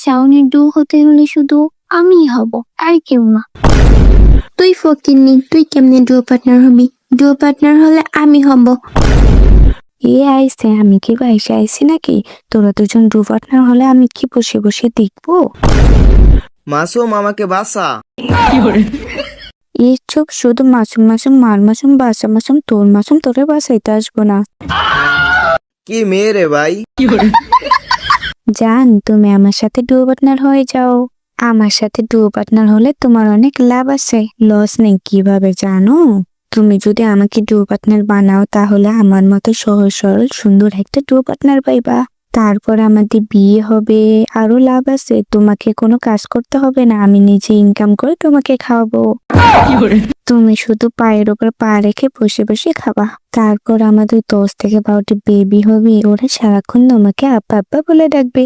শাওনের ডু হতে হলে শুধু আমিই হব, আর কেউ না। তুই ফকিন্নি, তুই কেমনে ডুও পার্টনার হবি? ডুও পার্টনার হলে আমি হব। এ আইসে, আমি কি বাইসে আইসি নাকি? তোরা দুজন ডু পার্টনার হলে আমি কি বসে বসে দেখবো? মাসুম আমাকে বাসা। এই চুপ, শুধু মাসুম মাসুম, মার মাসুম, বাসা মাসুম, তোর মাসুম, তোরে বাসাইতে আসবো না। কি মেয়ে রে ভাই? জান, তুমি আমার সাথে ডুও পার্টনার হয়ে যাও। আমার সাথে ডুও পার্টনার হলে তোমার অনেক লাভ আছে, লস নেই। কিভাবে জানো? তুমি যদি আমাকে ডুও পার্টনার বানাও তাহলে আমার মতো সহজ সরল সুন্দর একটা ডুও পার্টনার পাইবা। তারপর আমাদের বিয়ে হবে, আরো লাভ আছে। তোমাকে কোনো কাজ করতে হবে না, আমি নিজে ইনকাম করে তোমাকে খাওয়াবো। তুমি শুধু পায়ের উপর পা রেখে বসে বসে খাবা। তারপর আমাদের 10 থেকে 12টি বেবি হবে, ওরা সারাক্ষণ তোমাকে আব্বা আব্বা বলে ডাকবে।